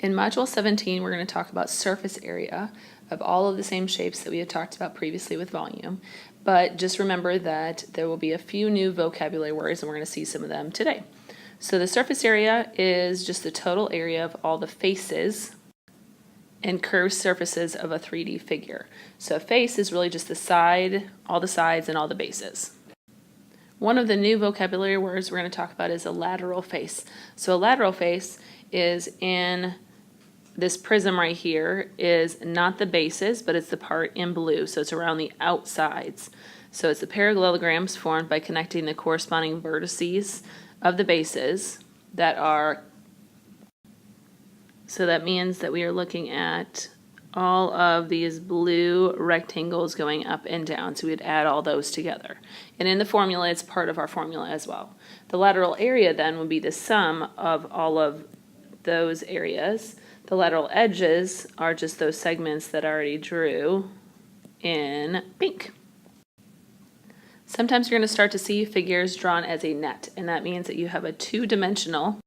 In Module 17, we're going to talk about surface area of all of the same shapes that we had talked about previously with volume, but just remember that there will be a few new vocabulary words and we're going to see some of them today. So the surface area is just the total area of all the faces and curved surfaces of a 3D figure. So a face is really just the side, all the sides, and all the bases. One of the new vocabulary words we're going to talk about is a lateral face. So a lateral face is in this prism right here is not the bases, but it's the part in blue, so it's around the outsides. So it's the parallelograms formed by connecting the corresponding vertices of the bases that are, so that means that we are looking at all of these blue rectangles going up and down, so we'd add all those together. And in the formula, it's part of our formula as well. The lateral area then would be the sum of all of those areas. The lateral edges are just those segments that I already drew in pink. Sometimes you're going to start to see figures drawn as a net, and that means that you have a two-dimensional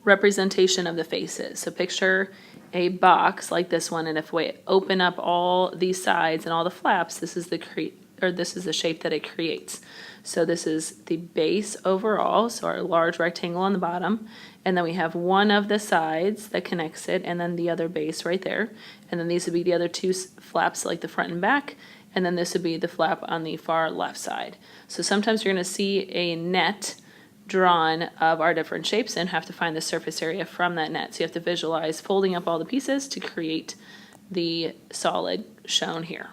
representation of the faces. So picture a box like this one, and if we open up all these sides and all the flaps, this is the shape that it creates. So this is the base overall, so our large rectangle on the bottom, and then we have one of the sides that connects it, and then the other base right there, and then these would be the other two flaps like the front and back, and then this would be the flap on the far left side. So sometimes you're going to see a net drawn of our different shapes and have to find the surface area from that net. So you have to visualize folding up all the pieces to create the solid shown here.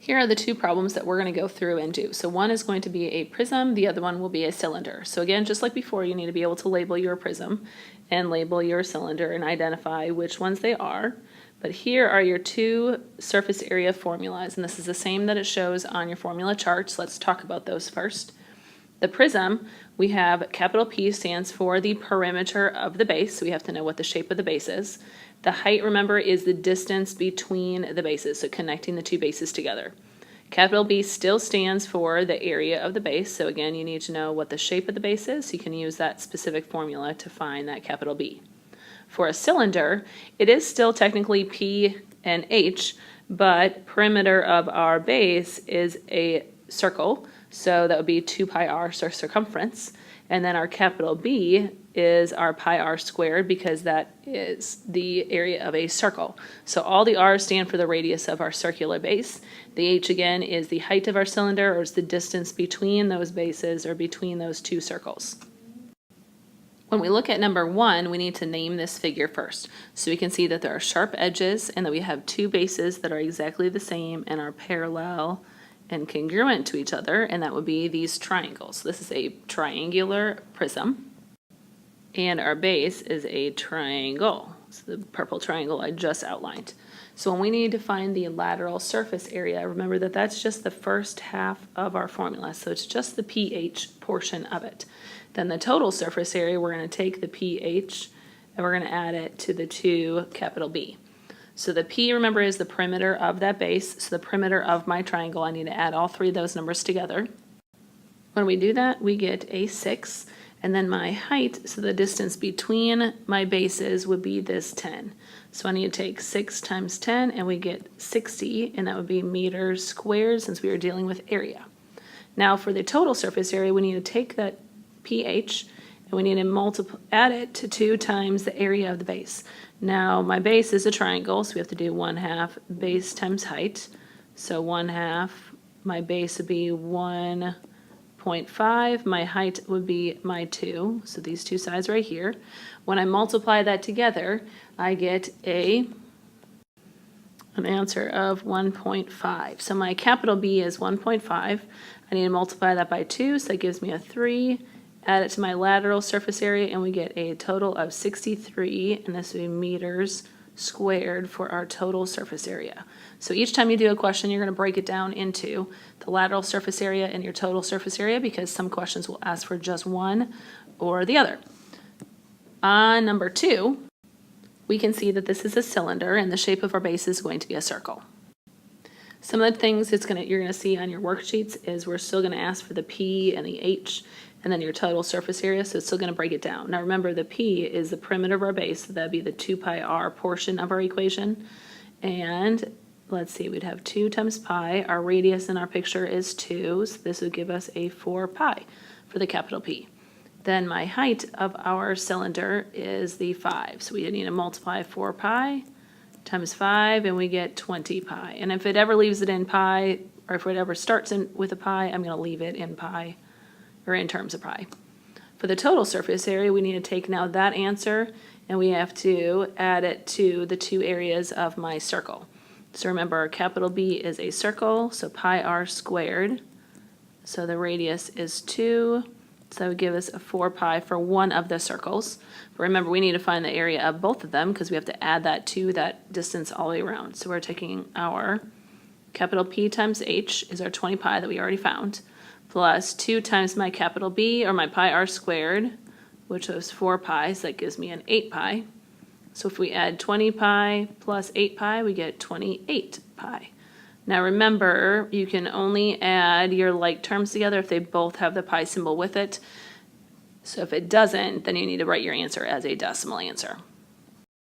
Here are the two problems that we're going to go through and do. So one is going to be a prism, the other one will be a cylinder. So again, just like before, you need to be able to label your prism and label your cylinder and identify which ones they are. But here are your two surface area formulas, and this is the same that it shows on your formula charts. Let's talk about those first. The prism, we have capital P stands for the perimeter of the base, so we have to know what the shape of the base is. The height, remember, is the distance between the bases, so connecting the two bases together. Capital B still stands for the area of the base, so again, you need to know what the shape of the base is, so you can use that specific formula to find that capital B. For a cylinder, it is still technically P and H, but perimeter of our base is a circle, so that would be 2 pi r circumference, and then our capital B is our pi r squared because that is the area of a circle. So all the r's stand for the radius of our circular base. The h again is the height of our cylinder, or is the distance between those bases or between those two circles. When we look at number 1, we need to name this figure first. So we can see that there are sharp edges and that we have two bases that are exactly the same and are parallel and congruent to each other, and that would be these triangles. This is a triangular prism, and our base is a triangle. So the purple triangle I just outlined. So when we need to find the lateral surface area, remember that that's just the first half of our formula, so it's just the pH portion of it. Then the total surface area, we're going to take the pH and we're going to add it to the 2 capital B. So the P, remember, is the perimeter of that base. So the perimeter of my triangle, I need to add all three of those numbers together. When we do that, we get a 6. And then my height, so the distance between my bases would be this 10. So I need to take 6 times 10, and we get 60, and that would be meters squared since we are dealing with area. Now for the total surface area, we need to take that pH, and we need to add it to 2 times the area of the base. Now my base is a triangle, so we have to do 1/2 base times height. So 1/2, my base would be 1.5, my height would be my 2, so these two sides right here. When I multiply that together, I get an answer of 1.5. So my capital B is 1.5. I need to multiply that by 2, so that gives me a 3. Add it to my lateral surface area, and we get a total of 63, and this would be meters squared for our total surface area. So each time you do a question, you're going to break it down into the lateral surface area and your total surface area, because some questions will ask for just one or the other. On number 2, we can see that this is a cylinder, and the shape of our base is going to be a circle. Some of the things you're going to see on your worksheets is we're still going to ask for the P and the H and then your total surface area, so it's still going to break it down. Now remember, the p is the perimeter of our base, so that'd be the 2 pi r portion of our equation. And let's see, we'd have 2 times pi. Our radius in our picture is 2, so this would give us a 4 pi for the capital P. Then my height of our cylinder is the 5, so we need to multiply 4 pi times 5, and we get 20 pi. And if it ever leaves it in pi, or if it ever starts with a pi, I'm going to leave it in pi, or in terms of pi. For the total surface area, we need to take now that answer, and we have to add it to the 2 areas of my circle. So remember, capital B is a circle, so pi r squared. So the radius is 2, so that would give us a 4 pi for one of the circles. But remember, we need to find the area of both of them because we have to add that to that distance all the way around. So we're taking our capital P times h is our 20 pi that we already found, plus 2 times my capital B, or my pi r squared, which was 4 pi, so that gives me an 8 pi. So if we add 20 pi plus 8 pi, we get 28 pi. Now remember, you can only add your like terms together if they both have the pi symbol with it. So if it doesn't, then you need to write your answer as a decimal answer.